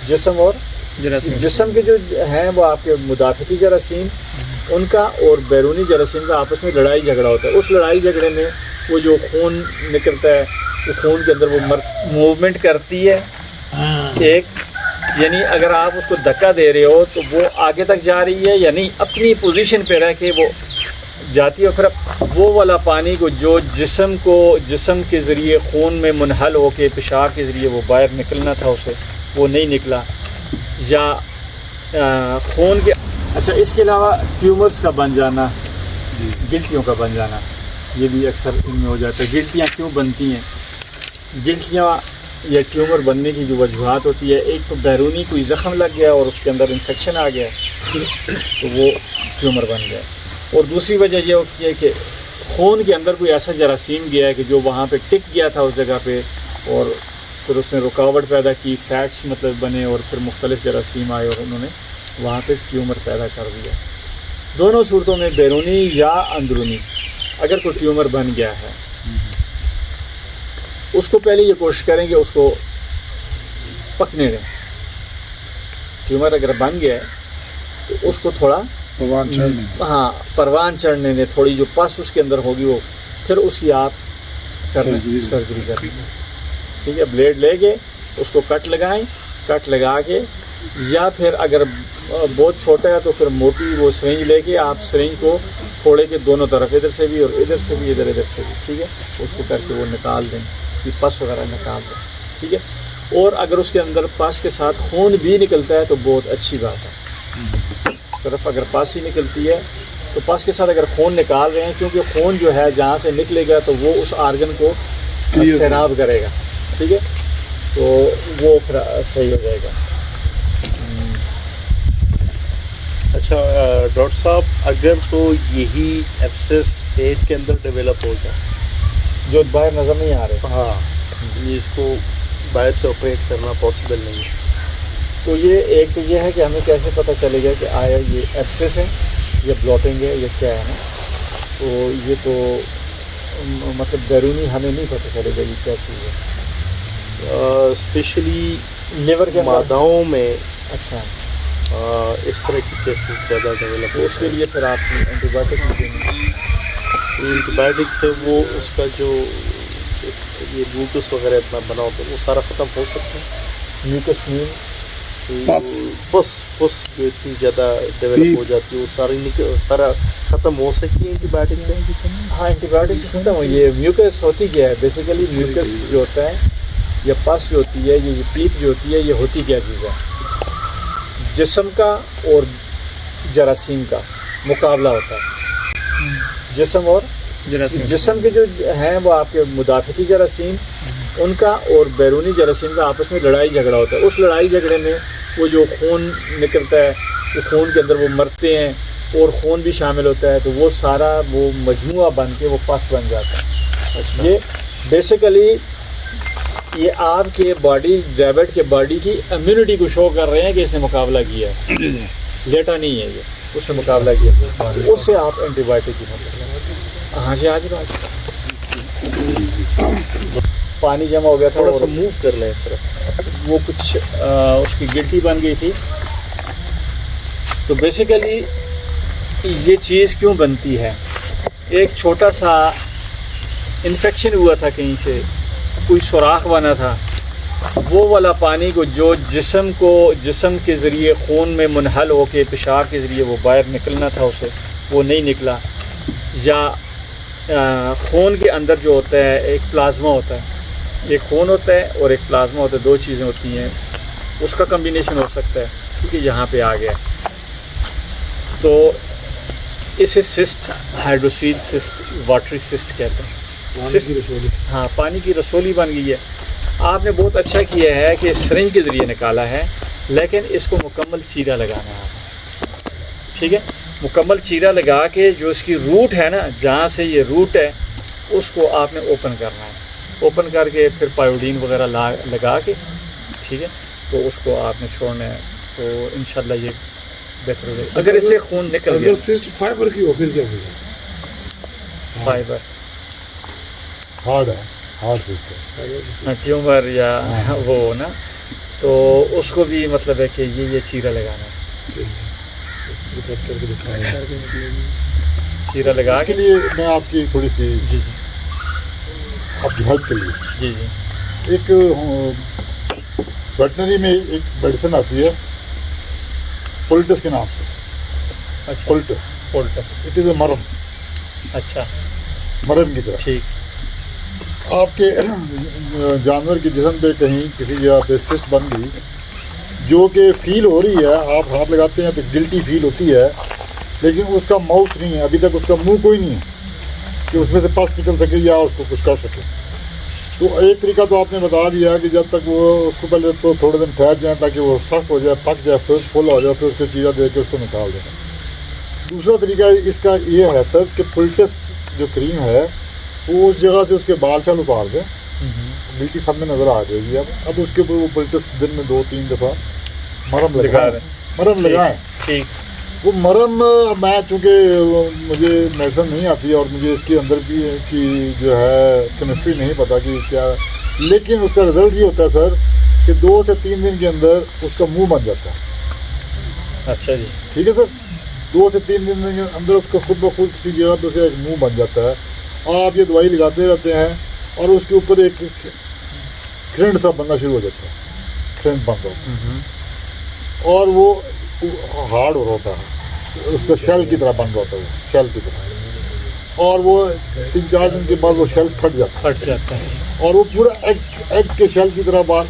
जिस्म और जरासीम। जिस्म के जो हैं वो आपके मुदाफ़ती जरासीम, उनका और बैरूनी जरासीम का आपस में लड़ाई झगड़ा होता है। उस लड़ाई झगड़े में वो जो खून निकलता है, वो खून के अंदर वो मूवमेंट करती है एक, यानी अगर आप उसको धक्का दे रहे हो तो वो आगे तक जा रही है, यानी अपनी पोजीशन पे रह के वो जाती है। फिर वो वाला पानी को जो जिस्म के ज़रिए खून में मुनहल होके पेशाब के ज़रिए वो बाहर निकलना था उसे, वो नहीं निकला, या खून के। अच्छा, इसके अलावा ट्यूमर्स का बन जाना, गिल्टियों का बन जाना, ये भी अक्सर इनमें हो जाता है। गिल्टियाँ क्यों बनती हैं? गिल्टियाँ या ट्यूमर बनने की जो वजूहत होती है, एक तो बैरूनी कोई ज़ख़म लग गया और उसके अंदर इन्फेक्शन आ गया तो वो ट्यूमर बन गया, और दूसरी वजह यह होती है कि खून के अंदर कोई ऐसा जरासीम गया है कि जो वहाँ पे टिक गया था उस जगह पे, और फिर उसने रुकावट पैदा की, फैट्स मतलब बने, और फिर मुख्तलिफ जरासीम आए और उन्होंने वहाँ पे ट्यूमर पैदा कर दिया। दोनों सूरतों में बैरूनी या अंदरूनी अगर कोई ट्यूमर बन गया है, उसको पहले ये कोशिश करेंगे उसको पकने दें। ट्यूमर अगर बन गया है तो उसको थोड़ा परवान चढ़ने दें, थोड़ी जो पस उसके अंदर होगी वो, फिर उसकी आप सर्जरी कर दें। ठीक है, ब्लेड लेके उसको कट लगाएं, कट लगा के, या फिर अगर बहुत छोटा है तो फिर मोटी वो सिरिंज लेके आप सिरिंज को फोड़े के दोनों तरफ, इधर से भी और इधर से भी, इधर से भी, ठीक है, उसको करके वो निकाल दें, उसकी पस वगैरह निकाल दें। ठीक है, और अगर उसके अंदर पस के साथ खून भी निकलता है तो बहुत अच्छी बात है। सिर्फ अगर पस ही निकलती है तो पस के साथ अगर खून निकाल रहे हैं, क्योंकि खून जो है जहाँ से निकलेगा तो वो उस आर्गन को सैराब करेगा। ठीक है, तो वो फिर सही हो जाएगा। अच्छा डॉक्टर साहब, अगर तो यही एब्सेस पेट के अंदर डेवलप हो जाए जो बाहर नज़र नहीं आ रहे, हाँ, ये इसको बाहर से ऑपरेट करना पॉसिबल नहीं है, तो ये एक तो ये है कि हमें कैसे पता चलेगा कि आया ये एब्सेस है या ब्लॉटिंग है या क्या है ना, तो ये तो मतलब बैरूनी हमें नहीं पता चलेगा ये क्या चीज़ है। स्पेशली लिवर के मादाओं में अच्छा इस तरह की केसेस ज़्यादा डेवलप तो उसके लिए फिर आप एंटीबायोटिक देंगे। एंटीबायोटिक से वो उसका जो ये म्यूकस वगैरह इतना बना होता है वो सारा ख़त्म हो सकता है। म्यूकस मीन्स पस जो इतनी ज़्यादा डेवलप हो जाती है वो सारी ख़त्म हो सकती है एंटीबायोटिक से। हाँ, एंटीबायोटिक से खत्म हो। ये म्यूकस होती क्या है? बेसिकली म्यूकस जो होता है या पस जो होती है, ये पीप जो होती है, ये होती क्या चीज़ है? जिस्म का और जरासीम का मुकाबला होता है। जिस्म और जरासीम, जिस्म के जो हैं वो आपके मुदाफ़ती जरासीम, उनका और बैरूनी जरासीम का आपस में लड़ाई झगड़ा होता है। उस लड़ाई झगड़े में वो जो खून निकलता है, वो खून के अंदर वो मरते हैं और खून भी शामिल होता है, तो वो सारा वो मजमुआ बन के वो पस बन जाता है। अच्छा। ये बेसिकली ये आपके बॉडी, डायबिट के बॉडी की इम्यूनिटी को शो कर रहे हैं कि इसने मुकाबला किया है, लेटा नहीं है ये, उसने मुकाबला किया, उससे आप एंटीबायोटिक की मदद। हाँ जी, आज बात पानी जमा हो गया था, थोड़ा सा मूव कर लें सर, वो कुछ उसकी गिल्टी बन गई थी। तो बेसिकली ये चीज़ क्यों बनती है? एक छोटा सा इन्फेक्शन हुआ था कहीं से, कोई सुराख बना था, वो वाला पानी को जो जिस्म के ज़रिए खून में मुनहल होके पेशाब के ज़रिए वो बाहर निकलना था उसे, वो नहीं निकला, या खून के अंदर जो होता है एक प्लाज्मा होता है, एक खून होता है और एक प्लाज्मा होता है, दो चीज़ें होती हैं, उसका कम्बिनेशन हो सकता है, क्योंकि यहाँ पे आ गया तो इसे cyst, hydrocele cyst, watery cyst कहते हैं। सिस्ट, हाँ, पानी की रसोली बन गई है। आपने बहुत अच्छा किया है कि सिरिंज के ज़रिए निकाला है, लेकिन इसको मुकम्मल चीरा लगाना है। ठीक है, मुकम्मल चीरा लगा के जो इसकी रूट है ना, जहाँ से ये रूट है, उसको आपने ओपन करना है। ओपन करके फिर पायोडीन वगैरह लगा के, ठीक है, तो उसको आपने छोड़ना है, तो इंशाल्लाह ये बेहतर हो जाएगा। अगर इससे खून निकल गया, सिस्ट फाइबर की हो फिर क्या होगा? फाइबर हार्ड है, हार्ड सिस्ट है, ट्यूमर या वो ना, तो उसको भी मतलब है कि ये चीरा लगाना है, इसको कट करके दिखाएंगे। चीरा लगा इसके के। लिए मैं आपकी थोड़ी सी जी जी आपकी हेल्प के लिए जी जी एक वेटनरी में एक मेडिसिन आती है पोल्टस के नाम से। अच्छा पोल्टस पोल्टस, इट इज़ ए मरम, अच्छा मरम की तरह। ठीक। आपके जानवर के जिस्म पे कहीं किसी जगह पे सिस्ट बन गई जो कि फील हो रही है, आप हाथ लगाते हैं तो गिल्टी फील होती है, लेकिन उसका माउथ नहीं है, अभी तक उसका मुंह कोई नहीं है कि उसमें से पस निकल सके या उसको कुछ कर सके। तो एक तरीका तो आपने बता दिया कि जब तक वो उसको पहले तो थोड़े दिन ठहर जाए ताकि वो सख्त हो जाए, पक जाए, फिर फुल हो जाए, फिर उसको चीरा दे के उसको निकाल दें। दूसरा तरीका इसका ये है सर कि पुल्टस जो क्रीम है वो उस जगह से उसके बाल शाल उतार दें, गिल्टी सब में नज़र आ जाएगी। अब उसके ऊपर वो पुल्टस दिन में 2-3 दफ़ा मरहम लगाएं, मरहम लगाएं। ठीक। वो मरहम मैं चूँकि मुझे मेडिसिन नहीं आती और मुझे इसके अंदर भी की जो है केमिस्ट्री नहीं पता कि क्या, लेकिन उसका रिजल्ट ये होता है सर कि 2 से 3 दिन के अंदर उसका मुंह बन जाता है। अच्छा जी, ठीक है सर, 2 से 3 दिन के अंदर उसका खुद ब खुद सी जगह पर उसका एक मुंह बन जाता है। आप ये दवाई लगाते रहते हैं और उसके ऊपर एक खिरंड सा बनना शुरू हो जाता है, खिरंड बन रहा होता है और वो हार्ड हो रहा होता है, उसका शेल की तरह बन रहा होता है, वो शेल की तरह, और वो 3-4 दिन के बाद वो शेल फट जाता फट जाता है है और वो पूरा एग के शेल की तरह बाहर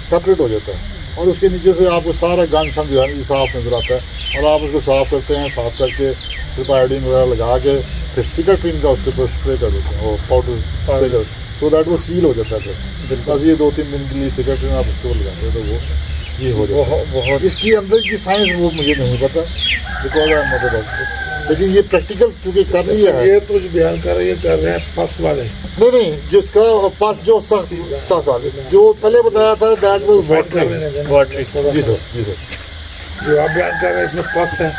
सेपरेट हो जाता है और उसके नीचे से आपको सारा गंद सन जो है साफ नजर आता है और आप उसको साफ करते हैं, साफ करके फिर आयोडीन वगैरह लगा के फिर सिकाट्रीन का उसके ऊपर स्प्रे कर देते हैं, वो पाउडर स्प्रे कर, सो दैट वो सील हो जाता है। फिर बस ये 2-3 दिन के लिए सिकाट्रीन आप उसको लगाते हैं तो वो ये हो जाता है। बहुत इसकी अंदर की साइंस वो मुझे नहीं पता, because I am not a doctor, लेकिन ये प्रैक्टिकल क्योंकि कर रही है। ये तो जो बयान कर रहे हैं कर रहे हैं पस वाले, नहीं जिसका पास जो सख्त वाले जो पहले बताया था दैट वाज फाइट कर वाटर। लेने देना। वाटरी। जी सर, जी सर। जो आप बयान कर रहे हैं इसमें पस है,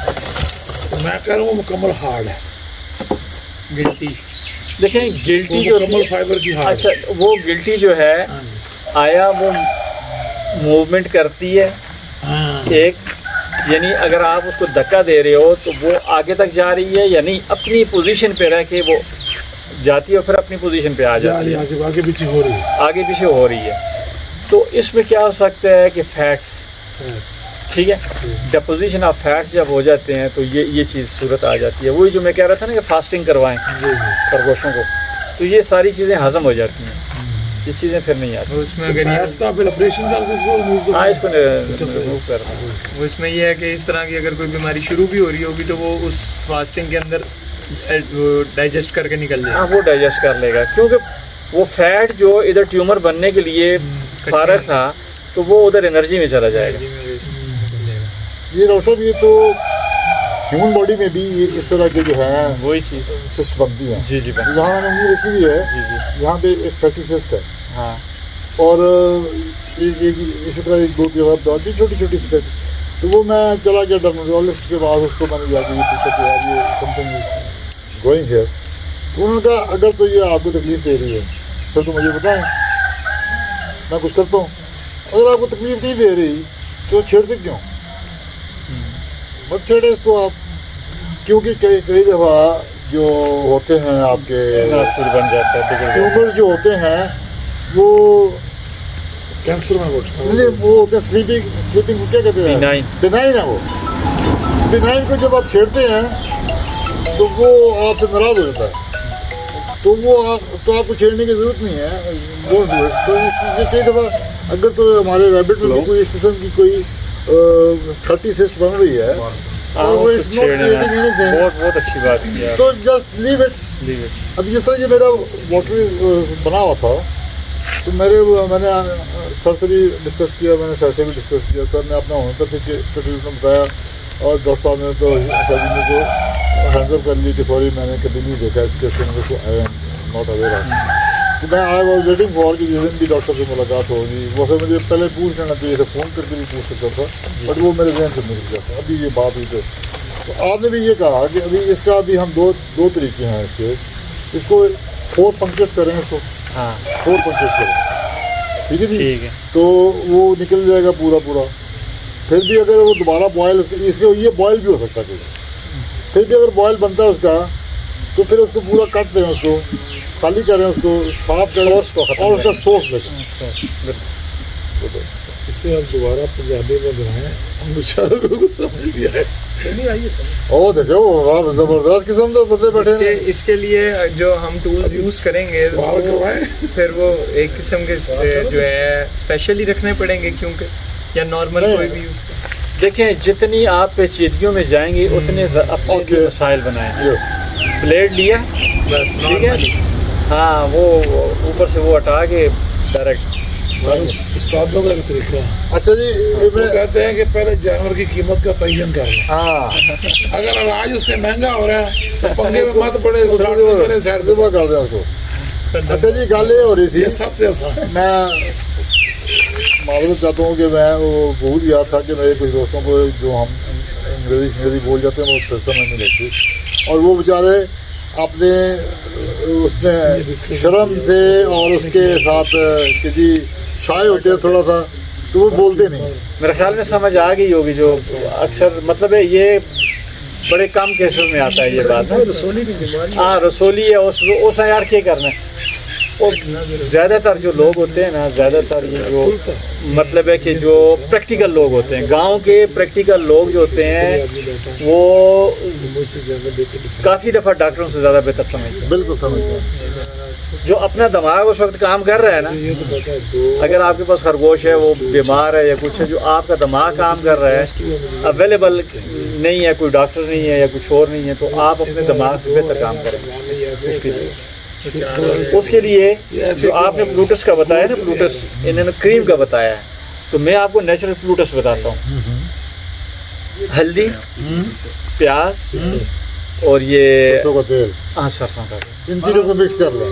तो मैं कह रहा हूँ वो मुकम्मल हार्ड है, गिल्टी, देखें वो गिल्टी जो मुकम्मल फाइबर की हार्ड अच्छा वो गिल्टी जो है है। आया वो मूवमेंट करती है हाँ। एक, यानी अगर आप उसको धक्का दे रहे हो तो वो आगे तक जा रही है, यानी अपनी पोजीशन पे रह के वो जाती है और फिर अपनी पोजीशन पे आ जाती है, आगे पीछे हो रही है। आगे पीछे हो रही है। तो इसमें क्या हो सकता है कि फैट्स, ठीक है, डिपोजिशन ऑफ फैट्स जब हो जाते हैं तो ये चीज़ सूरत आ जाती है। वही जो मैं कह रहा था ना कि फास्टिंग करवाएं खरगोशों को, तो ये सारी चीज़ें हजम हो जाती हैं, ये चीज़ें फिर नहीं आती। उसमें अगर ये फैट्स का फिर ऑपरेशन करके इसको remove कर हाँ, इसको रिमूव कर उसमें यह है कि इस तरह की अगर कोई बीमारी शुरू भी हो रही होगी तो वो उस फास्टिंग के अंदर डाइजेस्ट करके निकल जाएगा। हाँ, वो डाइजेस्ट कर लेगा, क्योंकि वो फैट जो इधर ट्यूमर बनने के लिए फारग था तो वो उधर एनर्जी में चला जाएगा। ये डॉक्टर साहब ये तो ह्यूमन बॉडी में भी ये इस तरह के जो है वही चीज़। सिस्ट बनती हैं। जी जी यहाँ मैंने उंगली रखी हुई है, जी जी यहाँ पे एक फैटी सिस्ट है हाँ और इसी तरह 1-2 जगह छोटी छोटी सी फैटी, तो वो मैं चला गया डर्मेटोलॉजिस्ट के पास, उसको मैंने जाके ये पूछा कि यार ये समथिंग गोइंग हियर, तो उन्होंने कहा अगर तो ये आपको तकलीफ दे रही है फिर तो मुझे बताएं, मैं कुछ करता हूँ। अगर आपको तकलीफ नहीं दे रही तो छेड़ते क्यों, मत छेड़े इसको आप, क्योंकि कई दफ़ा जो होते हैं आपके नासूर बन जाता है, बिगड़ जाता ट्यूमर्स जो होते हैं वो कैंसर में नहीं, वो होते हैं स्लीपिंग को क्या कहते हैं, Benign। बेनाइन है वो। बेनाइन को जब आप छेड़ते हैं तो वो आपसे नाराज हो जाता है, तो वो तो आपको छेड़ने की जरूरत नहीं है, वो तो इसलिए कई दफ़ा अगर तो हमारे रैबिट में भी कोई इस किस्म की कोई फैटी सिस्ट बन रही है हाँ, और वो उसको इट्स नॉट छेड़ना है। क्रिएटिंग एनीथिंग, बहुत अच्छी बात की आप। तो just leave it. Leave it। अब जिस तरह ये मेरा वाटर बना हुआ था तो मैंने सर से भी डिस्कस किया, मैंने सर से भी डिस्कस किया, सर ने अपना होम्योपैथिक ट्रीटमेंट बताया और डॉक्टर साहब ने तो आचार्य जी को हैंडअप कर ली कि सॉरी मैंने कभी नहीं देखा इस केस में, I am not aware of. तो मैं आई वॉज वेटिंग फॉर कि जिस दिन भी डॉक्टर से मुलाकात होगी वो फिर मुझे पहले पूछ लेना चाहिए था, फ़ोन करके भी पूछ सकता था, बट वो मेरे जहन से निकल गया था। अभी ये बात हुई तो आपने भी ये कहा कि अभी इसका अभी हम दो तरीके हैं इसके, इसको 4 पंक्चर्स करें, इसको हाँ 4 पंक्चर्स करें ठीक है जी। ठीक है। तो वो निकल जाएगा पूरा पूरा। फिर भी अगर वो दोबारा बॉयल, इसके ये बॉयल भी हो सकता है क्योंकि फिर भी अगर बॉयल बनता है उसका, तो फिर उसको पूरा काट दें, उसको खाली करें, उसको साफ करें सोर्स को खत्म और उसका करें। सोर्स देखें। इससे हम दोबारा पंजाबी में बनाए, हम बेचारों को समझ भी आए। ओ देखो वाह, जबरदस्त किस्म के बंदे बैठे इसके हैं। इसके लिए जो हम टूल्स यूज करेंगे सवाल करवाएं। फिर वो एक किस्म के जो है स्पेशली रखने पड़ेंगे, क्योंकि या नॉर्मल नहीं। कोई भी यूज। देखें जितनी आप पेचीदगियों में जाएंगे उतने अपने ओके। लिए मसाइल बनाए। यस, ब्लेड लिया, बस ठीक है, नॉर्मली हाँ वो ऊपर से वो हटा के डायरेक्ट। और उस्तादों का भी तरीका है। अच्छा जी, वो मैं कहते हैं कि पहले जानवर की कीमत का तयन कर लें। हाँ अगर अनाज उससे महंगा हो रहा है तो पंगे में मत पड़े, उसको साइड में पहले साइड पे तजुर्बा कर दें उसको। अच्छा जी, गल ये हो रही थी, ये सबसे आसान है। मैं मालूम चाहता हूँ कि मैं वो भूल गया था कि मेरे कुछ दोस्तों को जो हम अंग्रेज़ी बोल जाते हैं वो फिर समझ नहीं लगती, और वो बेचारे अपने उसमें शर्म से और उसके साथ कि जी शाय होते हैं थोड़ा सा, तो वो बोलते नहीं। मेरे ख्याल में समझ आ गई होगी, जो अक्सर मतलब है ये बड़े कम केसेस में आता है ये बात ना। रसोली की बीमारी हाँ रसोली है, उस यार क्या करना है। और ज़्यादातर जो लोग होते हैं ना, ज़्यादातर ये जो मतलब है कि जो प्रैक्टिकल लोग होते हैं, गांव के प्रैक्टिकल लोग जो होते हैं वो मुझसे ज्यादा बेहतर काफ़ी दफ़ा डॉक्टरों से ज़्यादा बेहतर समझते हैं। बिल्कुल समझते हैं। जो अपना दिमाग उस वक्त काम कर रहा है ना, ये तो पता है दो अगर आपके पास खरगोश है, वो बीमार है या कुछ है, जो आपका दिमाग काम कर रहा है, अवेलेबल नहीं है, कोई डॉक्टर नहीं है या कुछ और नहीं है, तो आप अपने दिमाग से बेहतर काम करें। उसके लिए जो आपने प्लूटस का बताया ना, प्लूटस इन्होंने क्रीम का बताया है, तो मैं आपको नेचुरल प्लूटस बताता हूँ। हल्दी, प्याज और ये सरसों का तेल, हाँ सरसों का तेल, इन तीनों को मिक्स कर लें,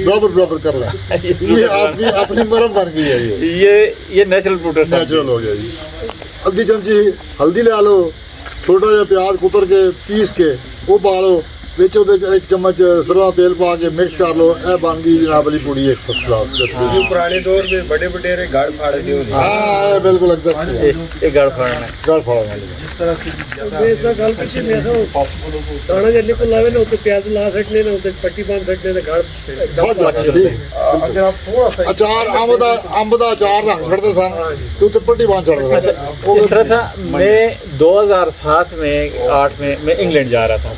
बराबर कर लें। ये आपकी अपनी मरम बन गई है। ये नेचुरल प्लूटस नेचुरल हो गया जी। आधी चमची हल्दी ले लो, छोटा जिहा प्याज कुतर के पीस के वो पा लो, विच एक चम्मच सरसों का तेल पा के मिक्स कर लो, ए बन गई जनाब वाली पूड़ी एक फर्स्ट क्लास। पुराने दौर में बड़े बडेरे गाड़ फाड़ दिए होते हाँ बिल्कुल एग्जैक्टली, एक गाड़ फाड़ना है। गाड़ फाड़ा जिस तरह से दाना जल्दी को लावे ना उते प्याज ला सटने ना उते पट्टी बांध सटने ना गाड़ बहुत अच्छा, ठीक। अगर आप थोड़ा सा अचार अंब दा अचार रख छड़ते सन तो उत्ते पट्टी बांध छड़ते सन। अच्छा, इस तरह था। मैं 2007 में 8 में मैं इंग्लैंड जा रहा था।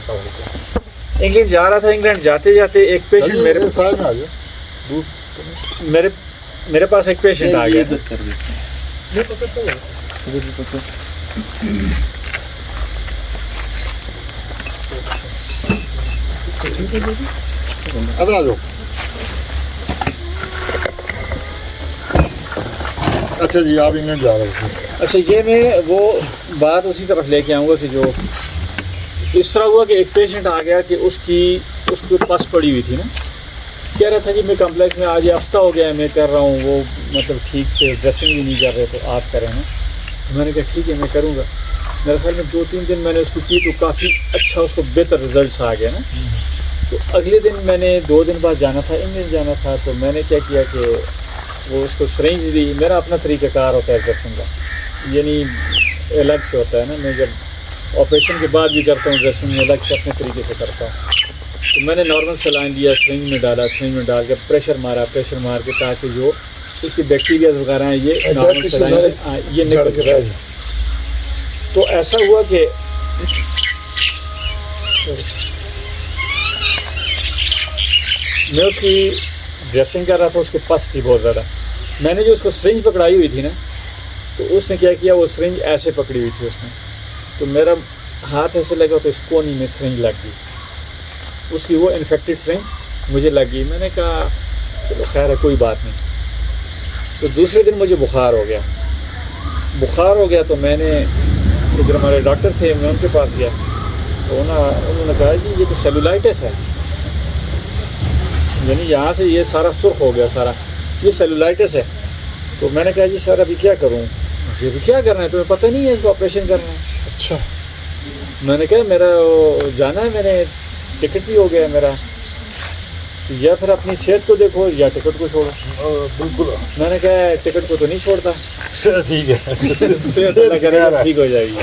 इंग्लैंड जाते जाते एक पेशेंट मेरे साइड में आ जाओ। मेरे पास एक पेशेंट आ गया। अंदर आ जाओ। अच्छा जी, आप इंग्लैंड जा रहे हो। अच्छा, ये मैं वो बात उसी तरफ लेके आऊँगा कि जो इस तरह हुआ कि एक पेशेंट आ गया कि उसको पस पड़ी हुई थी ना, कह रहा था कि मैं कम्प्लेक्स में आज हफ्ता हो गया मैं कर रहा हूँ, वो मतलब ठीक से ड्रेसिंग भी नहीं कर रहे, तो आप करें ना। मैंने कहा ठीक है मैं करूँगा। मेरे ख्याल में 2-3 दिन मैंने उसको की तो काफ़ी अच्छा उसको बेहतर रिजल्ट्स आ गए ना। तो अगले दिन मैंने 2 दिन बाद जाना था, इंग्लैंड जाना था, तो मैंने क्या किया कि वो उसको सिरिंज दी। मेरा अपना तरीक़ाकार होता है ड्रेसिंग का, यानी अलग से होता है ना। मैं जब ऑपरेशन के बाद भी करता हूँ ड्रेसिंग में अलग से अपने तरीके से करता हूँ। तो मैंने नॉर्मल सलाइन दिया, सिरिंज में डाला, सिरिंज में डाल के प्रेशर मार के ताकि जो उसकी बैक्टीरियाज वगैरह हैं ये नॉर्मल सलाइन ये निकल के रह जाए। तो ऐसा हुआ कि मैं उसकी ड्रेसिंग कर रहा था, उसके पस थी बहुत ज़्यादा। मैंने जो उसको सिरिंज पकड़ाई हुई थी ना, तो उसने क्या किया, वो सिरिंज ऐसे पकड़ी हुई थी उसने, तो मेरा हाथ ऐसे लगा तो इस कोनी में सिरिंज लग गई, उसकी वो इन्फेक्टेड सिरिंज मुझे लग गई। मैंने कहा चलो खैर है कोई बात नहीं। तो दूसरे दिन मुझे बुखार हो गया तो मैंने इधर हमारे डॉक्टर थे, मैं उनके पास गया, तो उन्होंने कहा जी ये तो सेलुलाइटिस है, यानी यहाँ से ये सारा सुर्ख हो गया सारा, ये सेलुलाइटिस है। तो मैंने कहा जी सर अभी क्या करूँ, मुझे भी क्या करना है, तुम्हें पता नहीं है इसको ऑपरेशन करना है। अच्छा, मैंने कहा मेरा जाना है, मैंने टिकट भी हो गया मेरा। तो या फिर अपनी सेहत को देखो या टिकट को छोड़ो। बिल्कुल मैंने कहा टिकट को तो नहीं छोड़ता, ठीक है। सेहत अल्लाह करेगा ठीक हो जाएगी।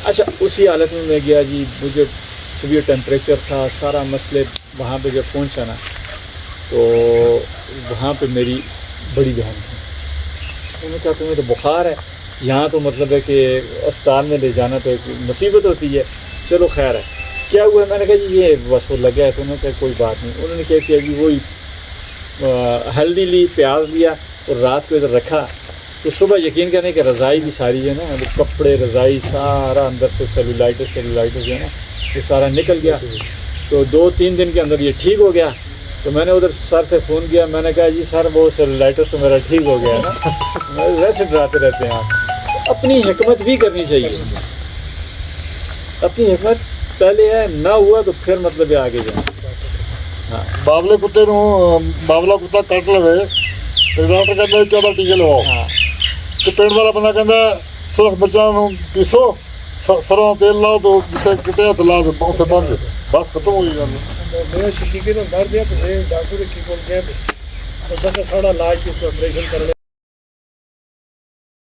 अच्छा, उसी हालत में मैं गया जी, मुझे सुबह टेम्परेचर था, सारा मसले। वहाँ पे जब पहुँचा ना तो वहाँ पे मेरी बड़ी बहन थी। उन्होंने कहा तुम्हें तो बुखार है, यहाँ तो मतलब है कि अस्पताल में ले जाना तो एक मुसीबत होती है। चलो खैर है, क्या हुआ? मैंने कहा जी ये बस वो लगा है। तो उन्होंने कहा कोई बात नहीं। उन्होंने क्या किया जी, वही हल्दी ली, प्याज लिया और रात को इधर रखा। तो सुबह यकीन करने कि रज़ाई भी सारी जो है ना, वो कपड़े रज़ाई सारा अंदर से सेलुलाइटिस जो है ना वो सारा निकल गया। तो 2-3 दिन के अंदर ये ठीक हो गया। तो मैंने उधर सर से फ़ोन किया, मैंने कहा जी सर वो सेलुलाइटिस तो मेरा ठीक हो गया है ना। वैसे डराते रहते हैं आप। अपनी हिकमत भी करनी चाहिए। अपनी हिकमत पहले है, ना हुआ तो फिर मतलब है आगे जाए। हाँ, बाबले कुत्ते बाबला कुत्ता कट लवे तो डॉक्टर कहता 14 टीके लवाओ। हाँ, तो पेट वाला बंदा कहता सिर्फ बच्चों पीसो, सरੋਂ तेल लाओ तो जिसे किटे हथ ला दो उसे बंद, बस खत्म हो गई गल। मेरे टीके ना डर दिया तो मैं डॉक्टर की बोल गया तो सारा इलाज ऑपरेशन करने